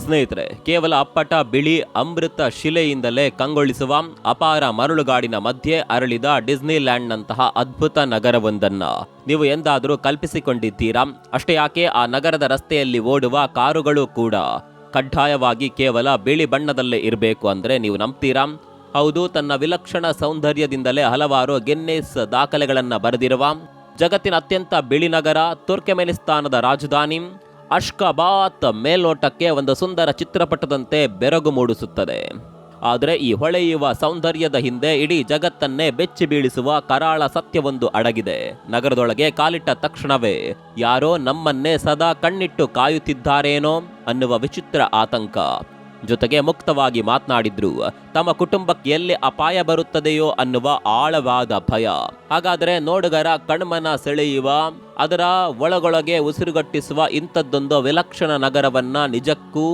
ಸ್ನೇಹಿತರೆ, ಕೇವಲ ಅಪ್ಪಟ ಬಿಳಿ ಅಮೃತ ಶಿಲೆಯಿಂದಲೇ ಕಂಗೊಳಿಸುವ ಅಪಾರ ಮರಳುಗಾಡಿನ ಮಧ್ಯೆ ಅರಳಿದ ಡಿಸ್ನಿಲ್ಯಾಂಡ್ನಂತಹ ಅದ್ಭುತ ನಗರವೊಂದನ್ನ ನೀವು ಎಂದಾದರೂ ಕಲ್ಪಿಸಿಕೊಂಡಿದ್ದೀರಾ? ಅಷ್ಟೇ ಯಾಕೆ, ಆ ನಗರದ ರಸ್ತೆಯಲ್ಲಿ ಓಡುವ ಕಾರುಗಳು ಕೂಡ ಕಡ್ಡಾಯವಾಗಿ ಕೇವಲ ಬಿಳಿ ಬಣ್ಣದಲ್ಲೇ ಇರಬೇಕು ಅಂದ್ರೆ ನೀವು ನಂಬ್ತೀರಾ? ಹೌದು, ತನ್ನ ವಿಲಕ್ಷಣ ಸೌಂದರ್ಯದಿಂದಲೇ ಹಲವಾರು ಗಿನ್ನೆಸ್ ದಾಖಲೆಗಳನ್ನ ಬರೆದಿರುವ ಜಗತ್ತಿನ ಅತ್ಯಂತ ಬಿಳಿ ನಗರ ತುರ್ಕಮೆನಿಸ್ತಾನದ ರಾಜಧಾನಿ ಅಶ್ಖಾಬಾತ್ ಮೇಲ್ನೋಟಕ್ಕೆ ಒಂದು ಸುಂದರ ಚಿತ್ರಪಟದಂತೆ ಬೆರಗು ಮೂಡಿಸುತ್ತದೆ. ಆದರೆ ಈ ಹೊಳೆಯುವ ಸೌಂದರ್ಯದ ಹಿಂದೆ ಇಡೀ ಜಗತ್ತನ್ನೇ ಬೆಚ್ಚಿ ಬೀಳಿಸುವ ಕರಾಳ ಸತ್ಯವೊಂದು ಅಡಗಿದೆ. ನಗರದೊಳಗೆ ಕಾಲಿಟ್ಟ ತಕ್ಷಣವೇ ಯಾರೋ ನಮ್ಮನ್ನೇ ಸದಾ ಕಣ್ಣಿಟ್ಟು ಕಾಯುತ್ತಿದ್ದಾರೇನೋ ಅನ್ನುವ ವಿಚಿತ್ರ ಆತಂಕ. ಜೊತೆಗೆ ಮುಕ್ತವಾಗಿ ಮಾತನಾಡಿದ್ರು ತಮ್ಮ ಕುಟುಂಬಕ್ಕೆ ಎಲ್ಲಿ ಅಪಾಯ ಬರುತ್ತದೆಯೋ ಅನ್ನುವ ಆಳವಾದ ಭಯ. ಹಾಗಾದರೆ ನೋಡುಗರ ಕಣ್ಮನ ಸೆಳೆಯುವ, ಅದರ ಒಳಗೊಳಗೆ ಉಸಿರುಗಟ್ಟಿಸುವ ಇಂಥದ್ದೊಂದು ವಿಲಕ್ಷಣ ನಗರವನ್ನ ನಿಜಕ್ಕೂ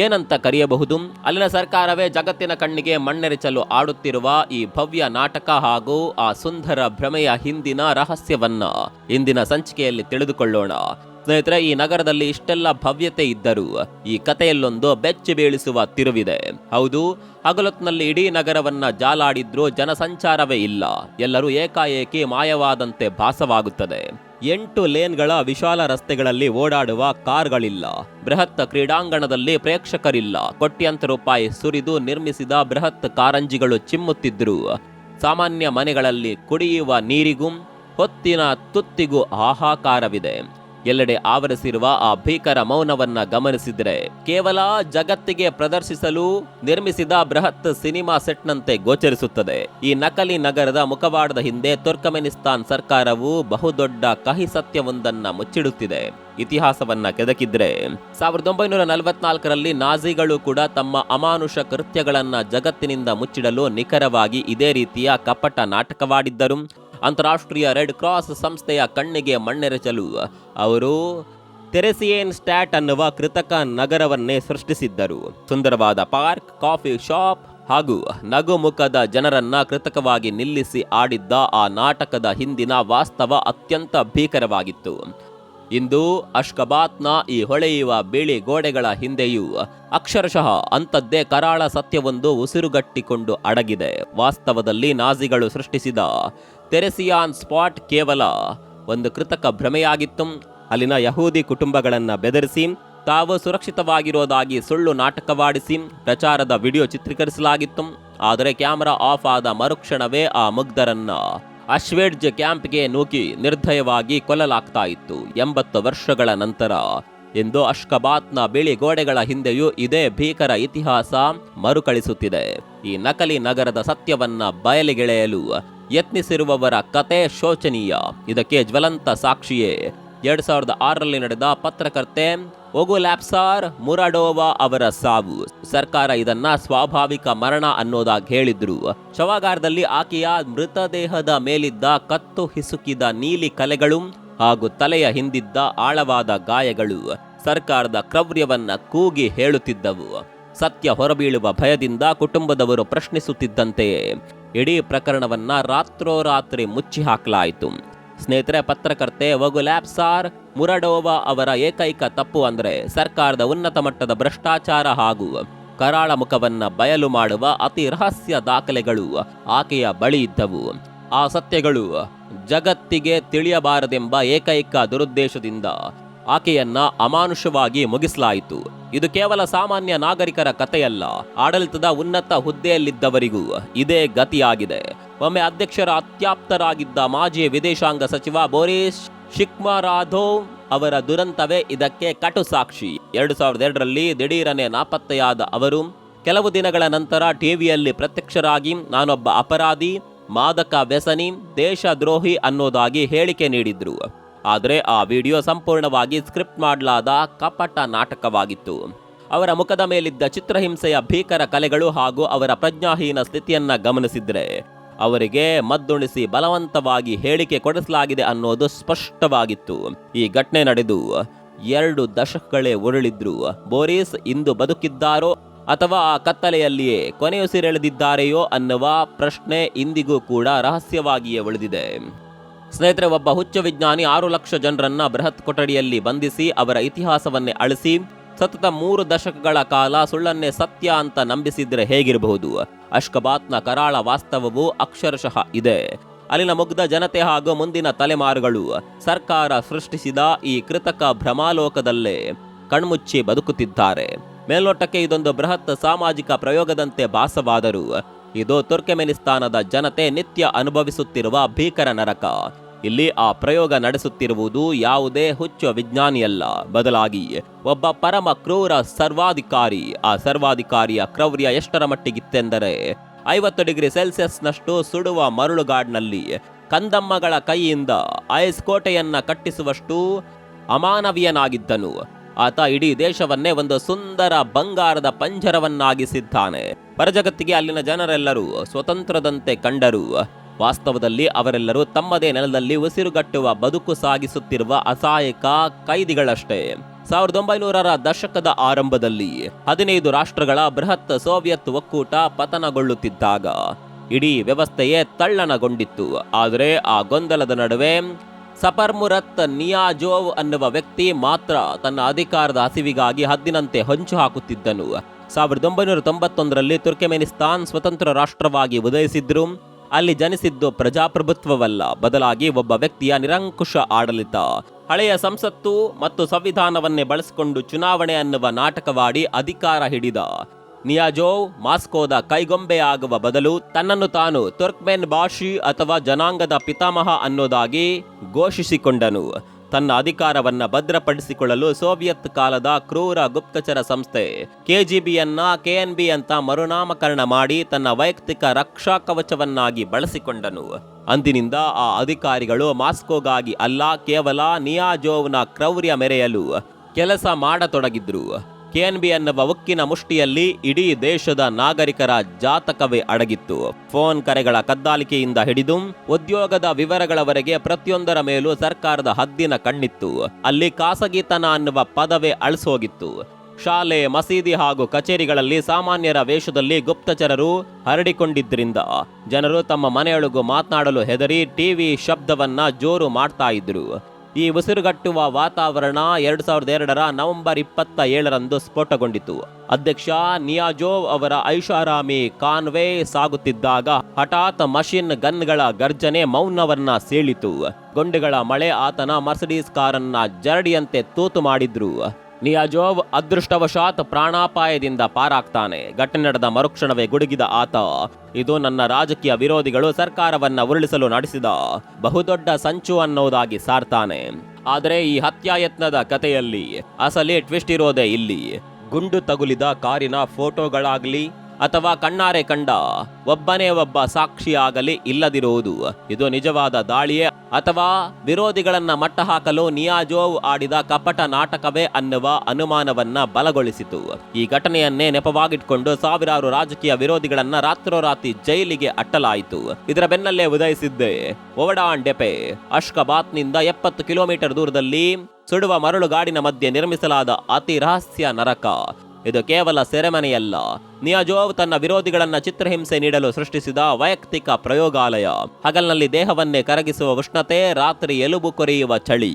ಏನಂತ ಕರೆಯಬಹುದು? ಅಲ್ಲಿನ ಸರ್ಕಾರವೇ ಜಗತ್ತಿನ ಕಣ್ಣಿಗೆ ಮಣ್ಣೆರಚಲು ಆಡುತ್ತಿರುವ ಈ ಭವ್ಯ ನಾಟಕ ಹಾಗೂ ಆ ಸುಂದರ ಭ್ರಮೆಯ ಹಿಂದಿನ ರಹಸ್ಯವನ್ನ ಇಂದಿನ ಸಂಚಿಕೆಯಲ್ಲಿ ತಿಳಿದುಕೊಳ್ಳೋಣ. ಸ್ನೇಹಿತರೆ, ಈ ನಗರದಲ್ಲಿ ಇಷ್ಟೆಲ್ಲ ಭವ್ಯತೆ ಇದ್ದರೂ ಈ ಕಥೆಯಲ್ಲೊಂದು ಬೆಚ್ಚಿ ಬೀಳಿಸುವ ತಿರುವಿದೆ. ಹೌದು, ಹಗಲೊತ್ತಿನಲ್ಲಿ ಇಡೀ ನಗರವನ್ನ ಜಾಲಾಡಿದ್ರೂ ಜನಸಂಚಾರವೇ ಇಲ್ಲ. ಎಲ್ಲರೂ ಏಕಾಏಕಿ ಮಾಯವಾದಂತೆ ಭಾಸವಾಗುತ್ತದೆ. 8 ಲೇನ್ಗಳ ವಿಶಾಲ ರಸ್ತೆಗಳಲ್ಲಿ ಓಡಾಡುವ ಕಾರ್ಗಳಿಲ್ಲ. ಬೃಹತ್ ಕ್ರೀಡಾಂಗಣದಲ್ಲಿ ಪ್ರೇಕ್ಷಕರಿಲ್ಲ. ಕೋಟ್ಯಾಂತರ ರೂಪಾಯಿ ಸುರಿದು ನಿರ್ಮಿಸಿದ ಬೃಹತ್ ಕಾರಂಜಿಗಳು ಚಿಮ್ಮುತ್ತಿದ್ರು. ಸಾಮಾನ್ಯ ಮನೆಗಳಲ್ಲಿ ಕುಡಿಯುವ ನೀರಿಗೂ ಹೊತ್ತಿನ ತುತ್ತಿಗೂ ಹಾಹಾಕಾರವಿದೆ. ಎಲ್ಲೆಡೆ ಆವರಿಸಿರುವ ಆ ಭೀಕರ ಮೌನವನ್ನ ಗಮನಿಸಿದರೆ ಕೇವಲ ಜಗತ್ತಿಗೆ ಪ್ರದರ್ಶಿಸಲು ನಿರ್ಮಿಸಿದ ಬೃಹತ್ ಸಿನಿಮಾ ಸೆಟ್ನಂತೆ ಗೋಚರಿಸುತ್ತದೆ. ಈ ನಕಲಿ ನಗರದ ಮುಖವಾಡದ ಹಿಂದೆ ತುರ್ಕಮೆನಿಸ್ತಾನ್ ಸರ್ಕಾರವು ಬಹುದೊಡ್ಡ ಕಹಿ ಸತ್ಯವೊಂದನ್ನ ಮುಚ್ಚಿಡುತ್ತಿದೆ. ಇತಿಹಾಸವನ್ನ ಕೆದಕಿದ್ರೆ 1944ರಲ್ಲಿ ನಾಜಿಗಳು ಕೂಡ ತಮ್ಮ ಅಮಾನುಷ ಕೃತ್ಯಗಳನ್ನ ಜಗತ್ತಿನಿಂದ ಮುಚ್ಚಿಡಲು ನಿಖರವಾಗಿ ಇದೇ ರೀತಿಯ ಕಪಟ ನಾಟಕವಾಡಿದ್ದರು. ಅಂತಾರಾಷ್ಟ್ರೀಯ ರೆಡ್ ಕ್ರಾಸ್ ಸಂಸ್ಥೆಯ ಕಣ್ಣಿಗೆ ಮಣ್ಣೆರಚಲು ಅವರು ತೆರೆಸಿಯೇನ್ ಸ್ಟ್ಯಾಟ್ ಅನ್ನುವ ಕೃತಕ ನಗರವನ್ನೇ ಸೃಷ್ಟಿಸಿದ್ದರು. ಸುಂದರವಾದ ಪಾರ್ಕ್, ಕಾಫಿ ಶಾಪ್ ಹಾಗೂ ನಗುಮುಖದ ಜನರನ್ನ ಕೃತಕವಾಗಿ ನಿಲ್ಲಿಸಿ ಆಡಿದ್ದ ಆ ನಾಟಕದ ಹಿಂದಿನ ವಾಸ್ತವ ಅತ್ಯಂತ ಭೀಕರವಾಗಿತ್ತು. ಇಂದು ಅಶ್ಖಾಬಾತ್ನ ಈ ಹೊಳೆಯುವ ಬಿಳಿ ಗೋಡೆಗಳ ಹಿಂದೆಯೂ ಅಕ್ಷರಶಃ ಅಂಥದ್ದೇ ಕರಾಳ ಸತ್ಯವೊಂದು ಉಸಿರುಗಟ್ಟಿಕೊಂಡು ಅಡಗಿದೆ. ವಾಸ್ತವದಲ್ಲಿ ನಾಜಿಗಳು ಸೃಷ್ಟಿಸಿದ ತೆರೆಸಿಯಾನ್ ಸ್ಪಾಟ್ ಕೇವಲ ಒಂದು ಕೃತಕ ಭ್ರಮೆಯಾಗಿತ್ತು. ಅಲ್ಲಿನ ಯಹೂದಿ ಕುಟುಂಬಗಳನ್ನ ಬೆದರಿಸಿ ತಾವು ಸುರಕ್ಷಿತವಾಗಿರೋದಾಗಿ ಸುಳ್ಳು ನಾಟಕವಾಡಿಸಿ ಪ್ರಚಾರದ ವಿಡಿಯೋ ಚಿತ್ರೀಕರಿಸಲಾಗಿತ್ತು. ಆದರೆ ಕ್ಯಾಮೆರಾ ಆಫ್ ಆದ ಮರುಕ್ಷಣವೇ ಆ ಮುಗ್ಧರನ್ನ ಅಶ್ವೇಡ್ಜ್ ಕ್ಯಾಂಪ್ಗೆ ನೂಕಿ ನಿರ್ದಯವಾಗಿ ಕೊಲ್ಲಲಾಗ್ತಾ ಇತ್ತು. 80 ವರ್ಷಗಳ ನಂತರ ಎಂದು ಅಶ್ಖಾಬಾತ್ನ ಬಿಳಿ ಗೋಡೆಗಳ ಹಿಂದೆಯೂ ಇದೇ ಭೀಕರ ಇತಿಹಾಸ ಮರುಕಳಿಸುತ್ತಿದೆ. ಈ ನಕಲಿ ನಗರದ ಸತ್ಯವನ್ನ ಬಯಲಿಗೆಳೆಯಲು ಯತ್ನಿಸಿರುವವರ ಕತೆ ಶೋಚನೀಯ. ಇದಕ್ಕೆ ಜ್ವಲಂತ ಸಾಕ್ಷಿಯೇ 2006ರಲ್ಲಿ ನಡೆದ ಪತ್ರಕರ್ತೆ ಒಗುಲ್ಯಾಬ್ಸಾರ್ ಮುರಾಡೋವಾ ಅವರ ಸಾವು. ಸರ್ಕಾರ ಇದನ್ನ ಸ್ವಾಭಾವಿಕ ಮರಣ ಅನ್ನೋದಾಗಿ ಹೇಳಿದ್ರು. ಶವಾಗಾರದಲ್ಲಿ ಆಕೆಯ ಮೃತದೇಹದ ಮೇಲಿದ್ದ ಕತ್ತು ಹಿಸುಕಿದ ನೀಲಿ ಕಲೆಗಳು ಹಾಗೂ ತಲೆಯ ಹಿಂದಿದ್ದ ಆಳವಾದ ಗಾಯಗಳು ಸರ್ಕಾರದ ಕ್ರೌರ್ಯವನ್ನ ಕೂಗಿ ಹೇಳುತ್ತಿದ್ದವು. ಸತ್ಯ ಹೊರಬೀಳುವ ಭಯದಿಂದ ಕುಟುಂಬದವರು ಪ್ರಶ್ನಿಸುತ್ತಿದ್ದಂತೆಯೇ ಇಡೀ ಪ್ರಕರಣವನ್ನ ರಾತ್ರೋರಾತ್ರಿ ಮುಚ್ಚಿ ಹಾಕಲಾಯಿತು. ಸ್ನೇಹಿತರೆ, ಪತ್ರಕರ್ತೆ ಒಗುಲ್ಯಾಬ್ಸಾರ್ ಮುರಾಡೋವಾ ಅವರ ಏಕೈಕ ತಪ್ಪು ಅಂದ್ರೆ ಸರ್ಕಾರದ ಉನ್ನತ ಮಟ್ಟದ ಭ್ರಷ್ಟಾಚಾರ ಹಾಗೂ ಕರಾಳ ಮುಖವನ್ನ ಬಯಲು ಮಾಡುವ ಅತಿ ರಹಸ್ಯ ದಾಖಲೆಗಳು ಆಕೆಯ ಬಳಿ ಇದ್ದವು. ಆ ಸತ್ಯಗಳು ಜಗತ್ತಿಗೆ ತಿಳಿಯಬಾರದೆಂಬ ಏಕೈಕ ದುರುದ್ದೇಶದಿಂದ ಆಕೆಯನ್ನ ಅಮಾನುಷವಾಗಿ ಮುಗಿಸಲಾಯಿತು. ಇದು ಕೇವಲ ಸಾಮಾನ್ಯ ನಾಗರಿಕರ ಕಥೆಯಲ್ಲ, ಆಡಳಿತದ ಉನ್ನತ ಹುದ್ದೆಯಲ್ಲಿದ್ದವರಿಗೂ ಇದೇ ಗತಿಯಾಗಿದೆ. ಒಮ್ಮೆ ಅಧ್ಯಕ್ಷರ ಅತ್ಯಾಪ್ತರಾಗಿದ್ದ ಮಾಜಿ ವಿದೇಶಾಂಗ ಸಚಿವ ಬೋರಿಸ್ ಶಿಕ್ಮಾರಾದೋವ್ ಅವರ ದುರಂತವೇ ಇದಕ್ಕೆ ಕಟು ಸಾಕ್ಷಿ. 2002ರಲ್ಲಿ ದಿಢೀರನೆ ನಾಪತ್ತೆಯಾದ ಅವರು ಕೆಲವು ದಿನಗಳ ನಂತರ ಟಿವಿಯಲ್ಲಿ ಪ್ರತ್ಯಕ್ಷರಾಗಿ ನಾನೊಬ್ಬ ಅಪರಾಧಿ, ಮಾದಕ ವ್ಯಸನಿ, ದೇಶದ್ರೋಹಿ ಅನ್ನೋದಾಗಿ ಹೇಳಿಕೆ ನೀಡಿದ್ರು. ಆದರೆ ಆ ವಿಡಿಯೋ ಸಂಪೂರ್ಣವಾಗಿ ಸ್ಕ್ರಿಪ್ಟ್ ಮಾಡಲಾದ ಕಪಟ ನಾಟಕವಾಗಿತ್ತು. ಅವರ ಮುಖದ ಮೇಲಿದ್ದ ಚಿತ್ರಹಿಂಸೆಯ ಭೀಕರ ಕಲೆಗಳು ಹಾಗೂ ಅವರ ಪ್ರಜ್ಞಾಹೀನ ಸ್ಥಿತಿಯನ್ನ ಗಮನಿಸಿದ್ರೆ ಅವರಿಗೆ ಮದ್ದುಣಿಸಿ ಬಲವಂತವಾಗಿ ಹೇಳಿಕೆ ಕೊಡಿಸಲಾಗಿದೆ ಅನ್ನೋದು ಸ್ಪಷ್ಟವಾಗಿತ್ತು. ಈ ಘಟನೆ ನಡೆದು 2 ದಶಕಗಳೇ ಉರುಳಿದ್ರು ಬೋರಿಸ್ ಇಂದು ಬದುಕಿದ್ದಾರೋ ಅಥವಾ ಆ ಕತ್ತಲೆಯಲ್ಲಿಯೇ ಕೊನೆಯುಸಿರೆಳೆದಿದ್ದಾರೆಯೋ ಅನ್ನುವ ಪ್ರಶ್ನೆ ಇಂದಿಗೂ ಕೂಡ ರಹಸ್ಯವಾಗಿಯೇ ಉಳಿದಿದೆ. ಸ್ನೇಹಿತರೆ, ಒಬ್ಬ ಹುಚ್ಚು ವಿಜ್ಞಾನಿ 6 ಲಕ್ಷ ಜನರನ್ನ ಬೃಹತ್ ಕೊಠಡಿಯಲ್ಲಿ ಬಂಧಿಸಿ ಅವರ ಇತಿಹಾಸವನ್ನೇ ಅಳಿಸಿ ಸತತ 3 ದಶಕಗಳ ಕಾಲ ಸುಳ್ಳನ್ನೇ ಸತ್ಯ ಅಂತ ನಂಬಿಸಿದ್ರೆ ಹೇಗಿರಬಹುದು? ಅಷ್ಕಬಾತ್ನ ಕರಾಳ ವಾಸ್ತವವು ಅಕ್ಷರಶಃ ಇದೆ. ಅಲ್ಲಿನ ಮುಗ್ಧ ಜನತೆ ಹಾಗೂ ಮುಂದಿನ ತಲೆಮಾರುಗಳು ಸರ್ಕಾರ ಸೃಷ್ಟಿಸಿದ ಈ ಕೃತಕ ಭ್ರಮಾಲೋಕದಲ್ಲೇ ಕಣ್ಮುಚ್ಚಿ ಬದುಕುತ್ತಿದ್ದಾರೆ. ಮೇಲ್ನೋಟಕ್ಕೆ ಇದೊಂದು ಬೃಹತ್ ಸಾಮಾಜಿಕ ಪ್ರಯೋಗದಂತೆ ಭಾಸವಾದರೂ ಇದು ತುರ್ಕಮೆನಿಸ್ತಾನದ ಜನತೆ ನಿತ್ಯ ಅನುಭವಿಸುತ್ತಿರುವ ಭೀಕರ ನರಕ. ಇಲ್ಲಿ ಆ ಪ್ರಯೋಗ ನಡೆಸುತ್ತಿರುವುದು ಯಾವುದೇ ಹುಚ್ಚು ವಿಜ್ಞಾನಿಯಲ್ಲ, ಬದಲಾಗಿ ಒಬ್ಬ ಪರಮ ಕ್ರೂರ ಸರ್ವಾಧಿಕಾರಿ. ಆ ಸರ್ವಾಧಿಕಾರಿಯ ಕ್ರೌರ್ಯ ಎಷ್ಟರ ಮಟ್ಟಿಗಿತ್ತೆಂದರೆ 50 ಡಿಗ್ರಿ ಸೆಲ್ಸಿಯಸ್ನಷ್ಟು ಸುಡುವ ಮರಳುಗಾಡಿನಲ್ಲಿ ಕಂದಮ್ಮಗಳ ಕೈಯಿಂದ ಐಸ್ ಕೋಟೆಯನ್ನ ಕಟ್ಟಿಸುವಷ್ಟು ಅಮಾನವೀಯನಾಗಿದ್ದನು. ಆತ ಇಡೀ ದೇಶವನ್ನೇ ಒಂದು ಸುಂದರ ಬಂಗಾರದ ಪಂಜರವನ್ನಾಗಿಸಿದ್ದಾನೆ. ಪರಜಗತ್ತಿಗೆ ಅಲ್ಲಿನ ಜನರೆಲ್ಲರೂ ಸ್ವತಂತ್ರದಂತೆ ಕಂಡರು. ವಾಸ್ತವದಲ್ಲಿ ಅವರೆಲ್ಲರೂ ತಮ್ಮದೇ ನೆಲದಲ್ಲಿ ಉಸಿರುಗಟ್ಟುವ ಬದುಕು ಸಾಗಿಸುತ್ತಿರುವ ಅಸಹಾಯಕ ಕೈದಿಗಳಷ್ಟೇ. 1900ರ ದಶಕದ ಆರಂಭದಲ್ಲಿ 15 ರಾಷ್ಟ್ರಗಳ ಬೃಹತ್ ಸೋವಿಯತ್ ಒಕ್ಕೂಟ ಪತನಗೊಳ್ಳುತ್ತಿದ್ದಾಗ ಇಡೀ ವ್ಯವಸ್ಥೆಯೇ ತಳ್ಳಣಗೊಂಡಿತ್ತು. ಆದರೆ ಆ ಗೊಂದಲದ ನಡುವೆ ಸಪರ್ಮುರತ್ ನಿಯಾಜೋವ್ ಅನ್ನುವ ವ್ಯಕ್ತಿ ಮಾತ್ರ ತನ್ನ ಅಧಿಕಾರದ ಹಸಿವಿಗಾಗಿ ಹದ್ದಿನಂತೆ ಹೊಂಚು ಹಾಕುತ್ತಿದ್ದನು. 1991ರಲ್ಲಿ ತುರ್ಕಮೆನಿಸ್ತಾನ್ ಸ್ವತಂತ್ರ ರಾಷ್ಟ್ರವಾಗಿ ಉದಯಿಸಿದ್ರು. ಅಲ್ಲಿ ಜನಿಸಿದ್ದು ಪ್ರಜಾಪ್ರಭುತ್ವವಲ್ಲ, ಬದಲಾಗಿ ಒಬ್ಬ ವ್ಯಕ್ತಿಯ ನಿರಂಕುಶ ಆಡಳಿತ. ಹಳೆಯ ಸಂಸತ್ತು ಮತ್ತು ಸಂವಿಧಾನವನ್ನೇ ಬಳಸಿಕೊಂಡು ಚುನಾವಣೆ ಅನ್ನುವ ನಾಟಕವಾಡಿ ಅಧಿಕಾರ ಹಿಡಿದ ನಿಯಾಜೋವ್ ಮಾಸ್ಕೋದ ಕೈಗೊಂಬೆಯಾಗುವ ಬದಲು ತನ್ನನ್ನು ತಾನು ತುರ್ಕ್ಮೆನ್ ಭಾಷಿ ಅಥವಾ ಜನಾಂಗದ ಪಿತಾಮಹ ಅನ್ನೋದಾಗಿ ಘೋಷಿಸಿಕೊಂಡನು. ತನ್ನ ಅಧಿಕಾರವನ್ನ ಭದ್ರಪಡಿಸಿಕೊಳ್ಳಲು ಸೋವಿಯತ್ ಕಾಲದ ಕ್ರೂರ ಗುಪ್ತಚರ ಸಂಸ್ಥೆ KGBಯನ್ನ KNB ಅಂತ ಮರುನಾಮಕರಣ ಮಾಡಿ ತನ್ನ ವೈಯಕ್ತಿಕ ರಕ್ಷಾ ಕವಚವನ್ನಾಗಿ ಬಳಸಿಕೊಂಡನು. ಅಂದಿನಿಂದ ಆ ಅಧಿಕಾರಿಗಳು ಮಾಸ್ಕೋಗಾಗಿ ಅಲ್ಲ, ಕೇವಲ ನಿಯಾಜೋವ್ನ ಕ್ರೌರ್ಯ ಮೆರೆಯಲು ಕೆಲಸ ಮಾಡತೊಡಗಿದ್ರು. KNB ಅನ್ನುವ ಉಕ್ಕಿನ ಮುಷ್ಟಿಯಲ್ಲಿ ಇಡೀ ದೇಶದ ನಾಗರಿಕರ ಜಾತಕವೇ ಅಡಗಿತ್ತು. ಫೋನ್ ಕರೆಗಳ ಕದ್ದಾಲಿಕೆಯಿಂದ ಹಿಡಿದು ಉದ್ಯೋಗದ ವಿವರಗಳವರೆಗೆ ಪ್ರತಿಯೊಂದರ ಮೇಲೂ ಸರ್ಕಾರದ ಹದ್ದಿನ ಕಣ್ಣಿತ್ತು. ಅಲ್ಲಿ ಖಾಸಗಿತನ ಅನ್ನುವ ಪದವೇ ಅಳಿಸೋಗಿತ್ತು. ಶಾಲೆ, ಮಸೀದಿ ಹಾಗೂ ಕಚೇರಿಗಳಲ್ಲಿ ಸಾಮಾನ್ಯರ ವೇಷದಲ್ಲಿ ಗುಪ್ತಚರರು ಹರಡಿಕೊಂಡಿದ್ರಿಂದ ಜನರು ತಮ್ಮ ಮನೆಯೊಳಗೂ ಮಾತನಾಡಲು ಹೆದರಿ ಟಿವಿ ಶಬ್ದವನ್ನ ಜೋರು ಮಾಡ್ತಾ ಇದ್ರು. ಈ ಉಸಿರುಗಟ್ಟುವ ವಾತಾವರಣ 2002ರ ನವೆಂಬರ್ 27ರಂದು ಸ್ಫೋಟಗೊಂಡಿತು. ಅಧ್ಯಕ್ಷ ನಿಯಾಜೋವ್ ಅವರ ಐಷಾರಾಮಿ ಕಾನ್ವೇ ಸಾಗುತ್ತಿದ್ದಾಗ ಹಠಾತ್ ಮಷಿನ್ ಗನ್ಗಳ ಗರ್ಜನೆ ಮೌನವನ್ನ ಸೀಳಿತು. ಗುಂಡುಗಳ ಮಳೆ ಆತನ ಮರ್ಸಿಡೀಸ್ ಕಾರನ್ನ ಜರಡಿಯಂತೆ ತೂತು ಮಾಡಿದ್ರು. ನಿಯಾಜೋವ್ ಅದೃಷ್ಟವಶಾತ್ ಪ್ರಾಣಾಪಾಯದಿಂದ ಪಾರಾಗ್ತಾನೆ. ಘಟನೆ ನಡೆದ ಮರುಕ್ಷಣವೇ ಗುಡುಗಿದ ಆತ, ಇದು ನನ್ನ ರಾಜಕೀಯ ವಿರೋಧಿಗಳು ಸರ್ಕಾರವನ್ನ ಉರುಳಿಸಲು ನಡೆಸಿದ ಬಹುದೊಡ್ಡ ಸಂಚು ಅನ್ನೋದಾಗಿ ಸಾರ್ತಾನೆ. ಆದರೆ ಈ ಹತ್ಯಾಯತ್ನದ ಕಥೆಯಲ್ಲಿ ಅಸಲಿ ಟ್ವಿಸ್ಟ್ ಇರೋದೇ ಇಲ್ಲಿ. ಗುಂಡು ತಗುಲಿದ ಕಾರಿನ ಫೋಟೋಗಳಾಗ್ಲಿ ಅಥವಾ ಕಣ್ಣಾರೆ ಕಂಡ ಒಬ್ಬನೇ ಒಬ್ಬ ಸಾಕ್ಷಿಯಾಗಲಿ ಇಲ್ಲದಿರುವುದು ಇದು ನಿಜವಾದ ದಾಳಿಯೇ ಅಥವಾ ವಿರೋಧಿಗಳನ್ನ ಮಟ್ಟ ಹಾಕಲು ನಿಯಾಜೋವ್ ಆಡಿದ ಕಪಟ ನಾಟಕವೇ ಅನ್ನುವ ಅನುಮಾನವನ್ನ ಬಲಗೊಳಿಸಿತು. ಈ ಘಟನೆಯನ್ನೇ ನೆಪವಾಗಿಟ್ಕೊಂಡು ಸಾವಿರಾರು ರಾಜಕೀಯ ವಿರೋಧಿಗಳನ್ನ ರಾತ್ರೋರಾತ್ರಿ ಜೈಲಿಗೆ ಅಟ್ಟಲಾಯಿತು. ಇದರ ಬೆನ್ನಲ್ಲೇ ಉದಯಿಸಿದ್ದೆ ಒವಡಾನ್ ಡೆಪೆ. ಅಷ್ಕಬಾತ್ನಿಂದ 70 ಕಿಲೋಮೀಟರ್ ದೂರದಲ್ಲಿ ಸುಡುವ ಮರಳುಗಾಡಿನ ಮಧ್ಯೆ ನಿರ್ಮಿಸಲಾದ ಅತಿ ರಹಸ್ಯ ನರಕ. ಇದು ಕೇವಲ ಸೆರೆಮನೆಯಲ್ಲ, ನಿಯಾಜೋವ್ ತನ್ನ ವಿರೋಧಿಗಳನ್ನ ಚಿತ್ರಹಿಂಸೆ ನೀಡಲು ಸೃಷ್ಟಿಸಿದ ವೈಯಕ್ತಿಕ ಪ್ರಯೋಗಾಲಯ. ಹಗಲಿನಲ್ಲಿ ದೇಹವನ್ನೇ ಕರಗಿಸುವ ಉಷ್ಣತೆ, ರಾತ್ರಿ ಎಲುಬು ಕೊರೆಯುವ ಚಳಿ,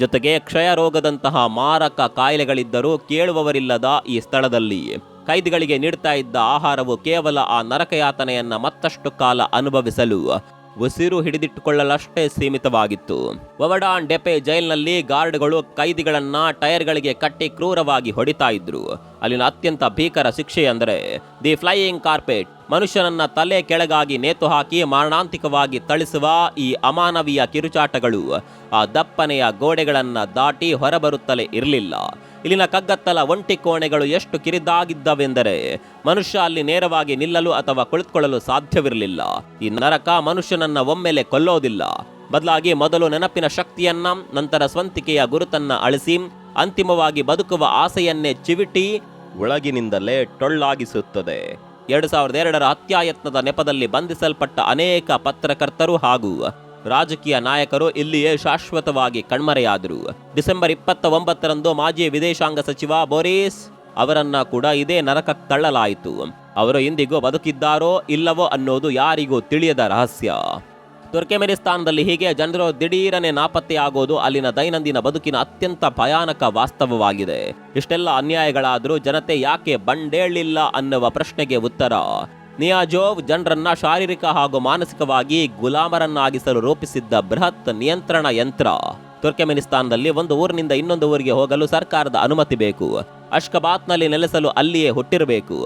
ಜೊತೆಗೆ ಕ್ಷಯ ರೋಗದಂತಹ ಮಾರಕ ಕಾಯಿಲೆಗಳಿದ್ದರೂ ಕೇಳುವವರಿಲ್ಲದ ಈ ಸ್ಥಳದಲ್ಲಿ ಕೈದಿಗಳಿಗೆ ನೀಡ್ತಾ ಇದ್ದ ಆಹಾರವು ಕೇವಲ ಆ ನರಕಯಾತನೆಯನ್ನ ಮತ್ತಷ್ಟು ಕಾಲ ಅನುಭವಿಸಲು ಉಸಿರು ಹಿಡಿದಿಟ್ಟುಕೊಳ್ಳಲಷ್ಟೇ ಸೀಮಿತವಾಗಿತ್ತು. ಒವಡಾನ್ ಡೆಪೆ ಜೈಲ್ನಲ್ಲಿ ಗಾರ್ಡ್ಗಳು ಕೈದಿಗಳನ್ನ ಟೈರ್ಗಳಿಗೆ ಕಟ್ಟಿ ಕ್ರೂರವಾಗಿ ಹೊಡಿತಾ ಇದ್ರು. ಅಲ್ಲಿನ ಅತ್ಯಂತ ಭೀಕರ ಶಿಕ್ಷೆ ಅಂದರೆ ದಿ ಫ್ಲೈಯಿಂಗ್ ಕಾರ್ಪೆಟ್. ಮನುಷ್ಯನನ್ನ ತಲೆ ಕೆಳಗಾಗಿ ನೇತು ಹಾಕಿ ಮಾರಣಾಂತಿಕವಾಗಿ ಥಳಿಸುವ ಈ ಅಮಾನವೀಯ ಕಿರುಚಾಟಗಳು ಆ ದಪ್ಪನೆಯ ಗೋಡೆಗಳನ್ನ ದಾಟಿ ಹೊರಬರುತ್ತಲೇ ಇರಲಿಲ್ಲ. ಇಲ್ಲಿನ ಕಗ್ಗತ್ತಲ ಒಂಟಿ ಕೋಣೆಗಳು ಎಷ್ಟು ಕಿರಿದಾಗಿದ್ದವೆಂದರೆ ಮನುಷ್ಯ ಅಲ್ಲಿ ನೇರವಾಗಿ ನಿಲ್ಲಲು ಅಥವಾ ಕುಳಿತುಕೊಳ್ಳಲು ಸಾಧ್ಯವಿರಲಿಲ್ಲ. ಈ ನರಕ ಮನುಷ್ಯನನ್ನ ಒಮ್ಮೆಲೆ ಕೊಲ್ಲೋದಿಲ್ಲ, ಬದಲಾಗಿ ಮೊದಲು ನೆನಪಿನ ಶಕ್ತಿಯನ್ನ, ನಂತರ ಸ್ವಂತಿಕೆಯ ಗುರುತನ್ನ ಅಳಿಸಿ ಅಂತಿಮವಾಗಿ ಬದುಕುವ ಆಸೆಯನ್ನೇ ಚಿವಿಟಿ ಒಳಗಿನಿಂದಲೇ ಟೊಳ್ಳಾಗಿಸುತ್ತದೆ. 2002ರ ಹತ್ಯಾಯತ್ನದ ನೆಪದಲ್ಲಿ ಬಂಧಿಸಲ್ಪಟ್ಟ ಅನೇಕ ಪತ್ರಕರ್ತರು ಹಾಗೂ ರಾಜಕೀಯ ನಾಯಕರು ಇಲ್ಲಿಯೇ ಶಾಶ್ವತವಾಗಿ ಕಣ್ಮರೆಯಾದರು. ಡಿಸೆಂಬರ್ 29ರಂದು ಮಾಜಿ ವಿದೇಶಾಂಗ ಸಚಿವ ಬೋರಿಸ್ ಅವರನ್ನ ಕೂಡ ಇದೇ ನರಕಕ್ಕೆ ತಳ್ಳಲಾಯಿತು. ಅವರು ಇಂದಿಗೂ ಬದುಕಿದ್ದಾರೋ ಇಲ್ಲವೋ ಅನ್ನೋದು ಯಾರಿಗೂ ತಿಳಿಯದ ರಹಸ್ಯ. ತುರ್ಕೆಮೆನಿಸ್ತಾನದಲ್ಲಿ ಹೀಗೆ ಜನರು ದಿಢೀರನೆ ನಾಪತ್ತೆಯಾಗೋದು ಅಲ್ಲಿನ ದೈನಂದಿನ ಬದುಕಿನ ಅತ್ಯಂತ ಭಯಾನಕ ವಾಸ್ತವವಾಗಿದೆ. ಇಷ್ಟೆಲ್ಲ ಅನ್ಯಾಯಗಳಾದರೂ ಜನತೆ ಯಾಕೆ ಬಂಡೇಳಿಲ್ಲ ಅನ್ನುವ ಪ್ರಶ್ನೆಗೆ ಉತ್ತರ, ನಿಯಾಜೋವ್ ಜನರನ್ನ ಶಾರೀರಿಕ ಹಾಗೂ ಮಾನಸಿಕವಾಗಿ ಗುಲಾಮರನ್ನಾಗಿಸಲು ರೂಪಿಸಿದ್ದ ಬೃಹತ್ ನಿಯಂತ್ರಣ ಯಂತ್ರ. ತುರ್ಕೆಮೆನಿಸ್ತಾನದಲ್ಲಿ ಒಂದು ಊರಿನಿಂದ ಇನ್ನೊಂದು ಊರಿಗೆ ಹೋಗಲು ಸರ್ಕಾರದ ಅನುಮತಿ ಬೇಕು. ಅಷ್ಕಬಾತ್ನಲ್ಲಿ ನೆಲೆಸಲು ಅಲ್ಲಿಯೇ ಹುಟ್ಟಿರಬೇಕು.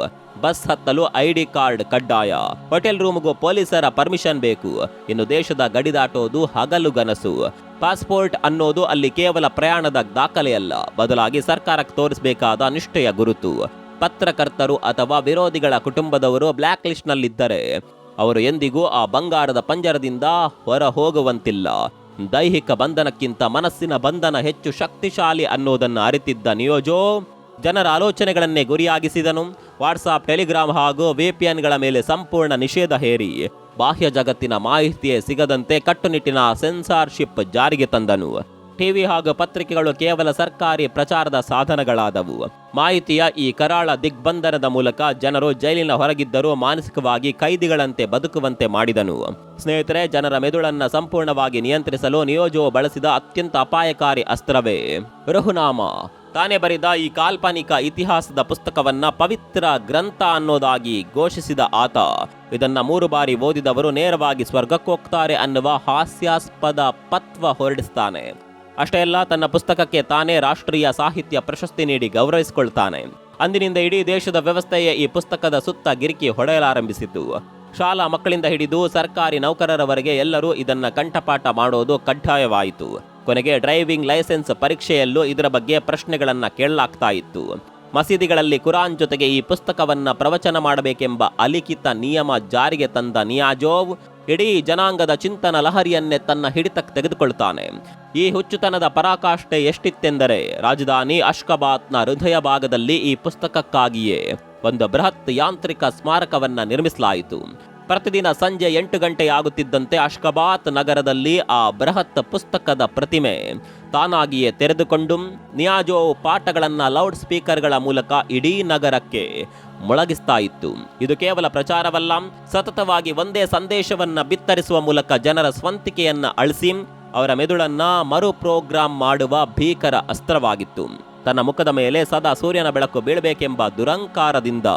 ಬಸ್ ಹತ್ತಲು ಐಡಿ ಕಾರ್ಡ್ ಕಡ್ಡಾಯ. ಹೋಟೆಲ್ ರೂಮ್ಗೂ ಪೊಲೀಸರ ಪರ್ಮಿಷನ್ ಬೇಕು. ಇನ್ನು ದೇಶದ ಗಡಿ ದಾಟೋದು ಹಗಲುಗನಸು. ಪಾಸ್ಪೋರ್ಟ್ ಅನ್ನೋದು ಅಲ್ಲಿ ಕೇವಲ ಪ್ರಯಾಣದ ದಾಖಲೆಯಲ್ಲ, ಬದಲಾಗಿ ಸರ್ಕಾರಕ್ಕೆ ತೋರಿಸಬೇಕಾದ ನಿಷ್ಠೆಯ ಗುರುತು. ಪತ್ರಕರ್ತರು ಅಥವಾ ವಿರೋಧಿಗಳ ಕುಟುಂಬದವರು ಬ್ಲ್ಯಾಕ್ ಲಿಸ್ಟ್ನಲ್ಲಿದ್ದರೆ ಅವರು ಎಂದಿಗೂ ಆ ಬಂಗಾರದ ಪಂಜರದಿಂದ ಹೊರ ಹೋಗುವಂತಿಲ್ಲ. ದೈಹಿಕ ಬಂಧನಕ್ಕಿಂತ ಮನಸ್ಸಿನ ಬಂಧನ ಹೆಚ್ಚು ಶಕ್ತಿಶಾಲಿ ಅನ್ನೋದನ್ನು ಅರಿತಿದ್ದ ನಿಯೋಜೋವ್ ಜನರ ಆಲೋಚನೆಗಳನ್ನೇ ಗುರಿಯಾಗಿಸಿದನು. ವಾಟ್ಸಾಪ್, ಟೆಲಿಗ್ರಾಮ್ ಹಾಗೂ ವಿಪಿಎನ್ಗಳ ಮೇಲೆ ಸಂಪೂರ್ಣ ನಿಷೇಧ ಹೇರಿ ಬಾಹ್ಯ ಜಗತ್ತಿನ ಮಾಹಿತಿಯೇ ಸಿಗದಂತೆ ಕಟ್ಟುನಿಟ್ಟಿನ ಸೆನ್ಸಾರ್ಶಿಪ್ ಜಾರಿಗೆ ತಂದನು. ಟಿವಿ ಹಾಗೂ ಪತ್ರಿಕೆಗಳು ಕೇವಲ ಸರ್ಕಾರಿ ಪ್ರಚಾರದ ಸಾಧನಗಳಾದವು. ಮಾಹಿತಿಯ ಈ ಕರಾಳ ದಿಗ್ಬಂಧನದ ಮೂಲಕ ಜನರು ಜೈಲಿನ ಹೊರಗಿದ್ದರೂ ಮಾನಸಿಕವಾಗಿ ಕೈದಿಗಳಂತೆ ಬದುಕುವಂತೆ ಮಾಡಿದನು. ಸ್ನೇಹಿತರೆ, ಜನರ ಮೆದುಳನ್ನ ಸಂಪೂರ್ಣವಾಗಿ ನಿಯಂತ್ರಿಸಲು ನಿಯೋಜೋವ್ ಬಳಸಿದ ಅತ್ಯಂತ ಅಪಾಯಕಾರಿ ಅಸ್ತ್ರವೇ ರುಹುನಾಮ. ತಾನೇ ಬರೆದ ಈ ಕಾಲ್ಪನಿಕ ಇತಿಹಾಸದ ಪುಸ್ತಕವನ್ನ ಪವಿತ್ರ ಗ್ರಂಥ ಅನ್ನೋದಾಗಿ ಘೋಷಿಸಿದ ಆತ ಇದನ್ನ 3 ಬಾರಿ ಓದಿದವರು ನೇರವಾಗಿ ಸ್ವರ್ಗಕ್ಕೋಗ್ತಾರೆ ಅನ್ನುವ ಹಾಸ್ಯಾಸ್ಪದ ಪತ್ವ ಹೊರಡಿಸ್ತಾನೆ. ಅಷ್ಟೇ ಅಲ್ಲ, ತನ್ನ ಪುಸ್ತಕಕ್ಕೆ ತಾನೇ ರಾಷ್ಟ್ರೀಯ ಸಾಹಿತ್ಯ ಪ್ರಶಸ್ತಿ ನೀಡಿ ಗೌರವಿಸಿಕೊಳ್ತಾನೆ. ಅಂದಿನಿಂದ ಇಡೀ ದೇಶದ ವ್ಯವಸ್ಥೆಯೇ ಈ ಪುಸ್ತಕದ ಸುತ್ತ ಗಿರಿಕಿ ಹೊಡೆಯಲಾರಂಭಿಸಿತು. ಶಾಲಾ ಮಕ್ಕಳಿಂದ ಹಿಡಿದು ಸರ್ಕಾರಿ ನೌಕರರವರೆಗೆ ಎಲ್ಲರೂ ಇದನ್ನ ಕಂಠಪಾಠ ಮಾಡೋದು ಕಡ್ಡಾಯವಾಯಿತು. ಕೊನೆಗೆ ಡ್ರೈವಿಂಗ್ ಲೈಸೆನ್ಸ್ ಪರೀಕ್ಷೆಯಲ್ಲೂ ಇದರ ಬಗ್ಗೆ ಪ್ರಶ್ನೆಗಳನ್ನ ಕೇಳಲಾಗ್ತಾ ಇತ್ತು. ಮಸೀದಿಗಳಲ್ಲಿ ಕುರಾನ್ ಜೊತೆಗೆ ಈ ಪುಸ್ತಕವನ್ನ ಪ್ರವಚನ ಮಾಡಬೇಕೆಂಬ ಅಲಿಖಿತ ನಿಯಮ ಜಾರಿಗೆ ತಂದ ನಿಯಾಜೋವ್ ಇಡೀ ಜನಾಂಗದ ಚಿಂತನ ಲಹರಿಯನ್ನೇ ತನ್ನ ಹಿಡಿತಕ್ಕೆ ತೆಗೆದುಕೊಳ್ತಾನೆ. ಈ ಹುಚ್ಚುತನದ ಪರಾಕಾಷ್ಠೆ ಎಷ್ಟಿತ್ತೆಂದರೆ, ರಾಜಧಾನಿ ಅಷ್ಕಬಾತ್ನ ಹೃದಯ ಭಾಗದಲ್ಲಿ ಈ ಪುಸ್ತಕಕ್ಕಾಗಿಯೇ ಒಂದು ಬೃಹತ್ ಯಾಂತ್ರಿಕ ಸ್ಮಾರಕವನ್ನ ನಿರ್ಮಿಸಲಾಯಿತು. ಪ್ರತಿದಿನ ಸಂಜೆ 8 ಗಂಟೆಯಾಗುತ್ತಿದ್ದಂತೆ ಅಷ್ಕಬಾತ್ ನಗರದಲ್ಲಿ ಆ ಬೃಹತ್ ಪುಸ್ತಕದ ಪ್ರತಿಮೆ ತಾನಾಗಿಯೇ ತೆರೆದುಕೊಂಡು ನಿಯಾಜೋವ್ ಪಾಠಗಳನ್ನ ಲೌಡ್ ಸ್ಪೀಕರ್ಗಳ ಮೂಲಕ ಇಡೀ ನಗರಕ್ಕೆ ಮೊಳಗಿಸ್ತಾ ಇತ್ತು. ಇದು ಕೇವಲ ಪ್ರಚಾರವಲ್ಲ, ಸತತವಾಗಿ ಒಂದೇ ಸಂದೇಶವನ್ನ ಬಿತ್ತರಿಸುವ ಮೂಲಕ ಜನರ ಸ್ವಂತಿಕೆಯನ್ನ ಅಳಿಸಿ ಅವರ ಮೆದುಳನ್ನ ಮರು ಪ್ರೋಗ್ರಾಂ ಮಾಡುವ ಭೀಕರ ಅಸ್ತ್ರವಾಗಿತ್ತು. ತನ್ನ ಮುಖದ ಮೇಲೆ ಸದಾ ಸೂರ್ಯನ ಬೆಳಕು ಬೀಳಬೇಕೆಂಬ ದುರಂಕಾರದಿಂದ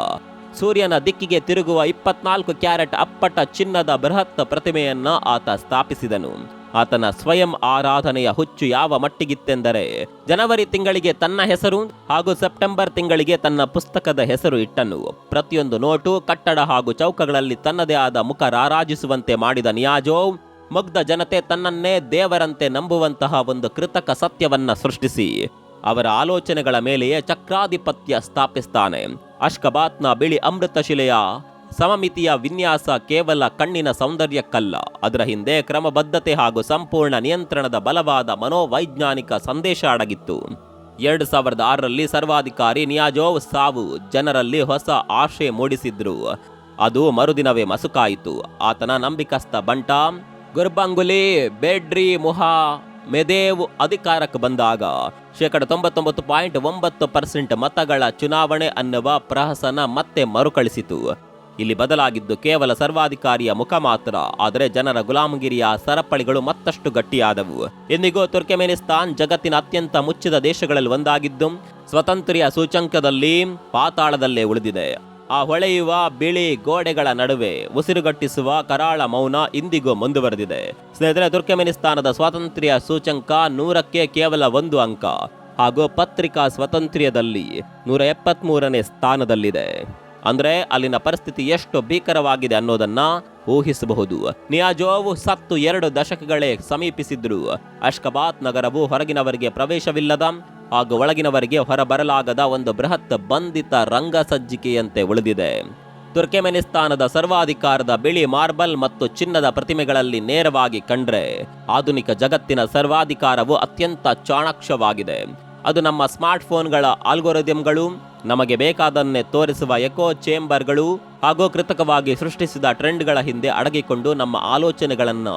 ಸೂರ್ಯನ ದಿಕ್ಕಿಗೆ ತಿರುಗುವ 24 ಕ್ಯಾರೆಟ್ ಅಪ್ಪಟ ಚಿನ್ನದ ಬೃಹತ್ ಪ್ರತಿಮೆಯನ್ನ ಆತ ಸ್ಥಾಪಿಸಿದನು. ಆತನ ಸ್ವಯಂ ಆರಾಧನೆಯ ಹುಚ್ಚು ಯಾವ ಮಟ್ಟಿಗಿತ್ತೆಂದರೆ, ಜನವರಿ ತಿಂಗಳಿಗೆ ತನ್ನ ಹೆಸರು ಹಾಗೂ ಸೆಪ್ಟೆಂಬರ್ ತಿಂಗಳಿಗೆ ತನ್ನ ಪುಸ್ತಕದ ಹೆಸರು ಇಟ್ಟನು. ಪ್ರತಿಯೊಂದು ನೋಟು, ಕಟ್ಟಡ ಹಾಗೂ ಚೌಕಗಳಲ್ಲಿ ತನ್ನದೇ ಆದ ಮುಖ ರಾರಾಜಿಸುವಂತೆ ಮಾಡಿದ ನಿಯಾಜೋವ್ ಮುಗ್ಧ ಜನತೆ ತನ್ನನ್ನೇ ದೇವರಂತೆ ನಂಬುವಂತಹ ಒಂದು ಕೃತಕ ಸತ್ಯವನ್ನ ಸೃಷ್ಟಿಸಿ ಅವರ ಆಲೋಚನೆಗಳ ಮೇಲೆಯೇ ಚಕ್ರಾಧಿಪತ್ಯ ಸ್ಥಾಪಿಸ್ತಾನೆ. ಅಷ್ಕಬಾತ್ನ ಬಿಳಿ ಅಮೃತ ಶಿಲೆಯ ಸಮಮಿತಿಯ ವಿನ್ಯಾಸ ಕೇವಲ ಕಣ್ಣಿನ ಸೌಂದರ್ಯಕ್ಕಲ್ಲ, ಅದರ ಹಿಂದೆ ಕ್ರಮಬದ್ಧತೆ ಹಾಗೂ ಸಂಪೂರ್ಣ ನಿಯಂತ್ರಣದ ಬಲವಾದ ಮನೋವೈಜ್ಞಾನಿಕ ಸಂದೇಶ ಅಡಗಿತ್ತು. 2006ರಲ್ಲಿ ಸರ್ವಾಧಿಕಾರಿ ನಿಯಾಜೋವ್ ಸಾವು ಜನರಲ್ಲಿ ಹೊಸ ಆಶೆ ಮೂಡಿಸಿದ್ರು. ಅದು ಮರುದಿನವೇ ಮಸುಕಾಯಿತು. ಆತನ ನಂಬಿಕಸ್ಥ ಬಂಟ ಗುರ್ಬಂಗುಲಿ ಬೇಡ್ರಿ ಮುಹಾ ಮೆದೇವ್ ಅಧಿಕಾರಕ್ಕೆ ಬಂದಾಗ 99.9% ಮತಗಳ ಚುನಾವಣೆ ಅನ್ನುವ ಪ್ರಹಸನ ಮತ್ತೆ ಮರುಕಳಿಸಿತು. ಇಲ್ಲಿ ಬದಲಾಗಿದ್ದು ಕೇವಲ ಸರ್ವಾಧಿಕಾರಿಯ ಮುಖ ಮಾತ್ರ, ಆದರೆ ಜನರ ಗುಲಾಮಗಿರಿಯ ಸರಪಳಿಗಳು ಮತ್ತಷ್ಟು ಗಟ್ಟಿಯಾದವು. ಎಂದಿಗೂ ತುರ್ಕೆಮೆನಿಸ್ತಾನ್ ಜಗತ್ತಿನ ಅತ್ಯಂತ ಮುಚ್ಚಿದ ದೇಶಗಳಲ್ಲಿ ಒಂದಾಗಿದ್ದು ಸ್ವಾತಂತ್ರ್ಯ ಸೂಚ್ಯಂಕದಲ್ಲಿ ಪಾತಾಳದಲ್ಲೇ ಉಳಿದಿದೆ. ಆ ಹೊಳೆಯುವ ಬಿಳಿ ಗೋಡೆಗಳ ನಡುವೆ ಉಸಿರುಗಟ್ಟಿಸುವ ಕರಾಳ ಮೌನ ಇಂದಿಗೂ ಮುಂದುವರೆದಿದೆ. ಸ್ನೇಹಿತರೆ, ತುರ್ಕೆಮೆನಿಸ್ತಾನದ ಸ್ವಾತಂತ್ರ್ಯ ಸೂಚ್ಯಂಕ 100ಕ್ಕೆ ಕೇವಲ 1 ಅಂಕ ಹಾಗೂ ಪತ್ರಿಕಾ ಸ್ವಾತಂತ್ರ್ಯದಲ್ಲಿ 173ನೇ ಸ್ಥಾನದಲ್ಲಿದೆ. ಅಂದ್ರೆ ಅಲ್ಲಿನ ಪರಿಸ್ಥಿತಿ ಎಷ್ಟು ಭೀಕರವಾಗಿದೆ ಅನ್ನೋದನ್ನ ಊಹಿಸಬಹುದು. ನಿಯಾಜೋವ್ ಸತ್ತು 2 ದಶಕಗಳೇ ಸಮೀಪಿಸಿದ್ರು. ಅಷ್ಕಬಾತ್ ನಗರವು ಹೊರಗಿನವರಿಗೆ ಪ್ರವೇಶವಿಲ್ಲದ ಹಾಗೂ ಒಳಗಿನವರಿಗೆ ಹೊರಬರಲಾಗದ ಒಂದು ಬೃಹತ್ ಬಂಧಿತ ರಂಗಸಜ್ಜಿಕೆಯಂತೆ ಉಳಿದಿದೆ. ತುರ್ಕೆಮೆನಿಸ್ತಾನದ ಸರ್ವಾಧಿಕಾರದ ಬಿಳಿ ಮಾರ್ಬಲ್ ಮತ್ತು ಚಿನ್ನದ ಪ್ರತಿಮೆಗಳಲ್ಲಿ ನೇರವಾಗಿ ಕಂಡ್ರೆ ಆಧುನಿಕ ಜಗತ್ತಿನ ಸರ್ವಾಧಿಕಾರವು ಅತ್ಯಂತ ಚಾಣಾಕ್ಷವಾಗಿದೆ. ಅದು ನಮ್ಮ ಸ್ಮಾರ್ಟ್ ಫೋನ್ಗಳ ಆಲ್ಗೊರಿಥಮ್ಗಳು, ನಮಗೆ ಬೇಕಾದನ್ನೇ ತೋರಿಸುವ ಎಕೋ ಚೇಂಬರ್ಗಳು ಹಾಗೂ ಕೃತಕವಾಗಿ ಸೃಷ್ಟಿಸಿದ ಟ್ರೆಂಡ್ಗಳ ಹಿಂದೆ ಅಡಗಿಕೊಂಡು ನಮ್ಮ ಆಲೋಚನೆಗಳನ್ನು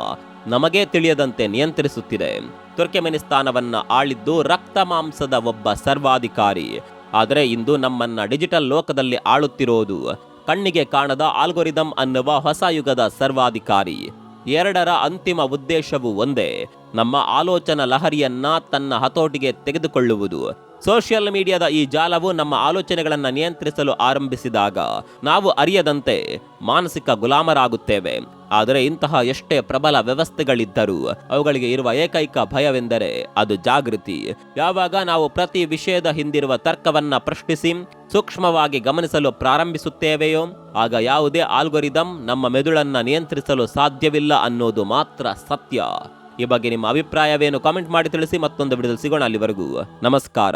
ನಮಗೇ ತಿಳಿಯದಂತೆ ನಿಯಂತ್ರಿಸುತ್ತಿದೆ. ತುರ್ಕೆಮೆನಿಸ್ತಾನವನ್ನ ಆಳಿದ್ದು ರಕ್ತ ಮಾಂಸದ ಒಬ್ಬ ಸರ್ವಾಧಿಕಾರಿ. ಆದರೆ ಇಂದು ನಮ್ಮನ್ನ ಡಿಜಿಟಲ್ ಲೋಕದಲ್ಲಿ ಆಳುತ್ತಿರೋದು ಕಣ್ಣಿಗೆ ಕಾಣದ ಆಲ್ಗೊರಿದಮ್ ಅನ್ನುವ ಹೊಸ ಯುಗದ ಸರ್ವಾಧಿಕಾರಿ. ಎರಡರ ಅಂತಿಮ ಉದ್ದೇಶವು ಒಂದೇ, ನಮ್ಮ ಆಲೋಚನಾ ಲಹರಿಯನ್ನ ತನ್ನ ಹತೋಟಿಗೆ ತೆಗೆದುಕೊಳ್ಳುವುದು. ಸೋಷಿಯಲ್ ಮೀಡಿಯಾದ ಈ ಜಾಲವು ನಮ್ಮ ಆಲೋಚನೆಗಳನ್ನು ನಿಯಂತ್ರಿಸಲು ಆರಂಭಿಸಿದಾಗ ನಾವು ಅರಿಯದಂತೆ ಮಾನಸಿಕ ಗುಲಾಮರಾಗುತ್ತೇವೆ. ಆದರೆ ಇಂತಹ ಎಷ್ಟೇ ಪ್ರಬಲ ವ್ಯವಸ್ಥೆಗಳಿದ್ದರೂ ಅವುಗಳಿಗೆ ಇರುವ ಏಕೈಕ ಭಯವೆಂದರೆ ಅದು ಜಾಗೃತಿ. ಯಾವಾಗ ನಾವು ಪ್ರತಿ ವಿಷಯದ ಹಿಂದಿರುವ ತರ್ಕವನ್ನ ಪ್ರಶ್ನಿಸಿ ಸೂಕ್ಷ್ಮವಾಗಿ ಗಮನಿಸಲು ಪ್ರಾರಂಭಿಸುತ್ತೇವೆಯೋ ಆಗ ಯಾವುದೇ ಆಲ್ಗೊರಿದಮ್ ನಮ್ಮ ಮೆದುಳನ್ನ ನಿಯಂತ್ರಿಸಲು ಸಾಧ್ಯವಿಲ್ಲ ಅನ್ನೋದು ಮಾತ್ರ ಸತ್ಯ. ಈ ಬಗ್ಗೆ ನಿಮ್ಮ ಅಭಿಪ್ರಾಯವೇನು ಕಾಮೆಂಟ್ ಮಾಡಿ ತಿಳಿಸಿ. ಮತ್ತೊಂದು ವಿಡಿಯೋದಲ್ಲಿ ಸಿಗೋಣ. ಅಲ್ಲಿವರೆಗೂ ನಮಸ್ಕಾರ.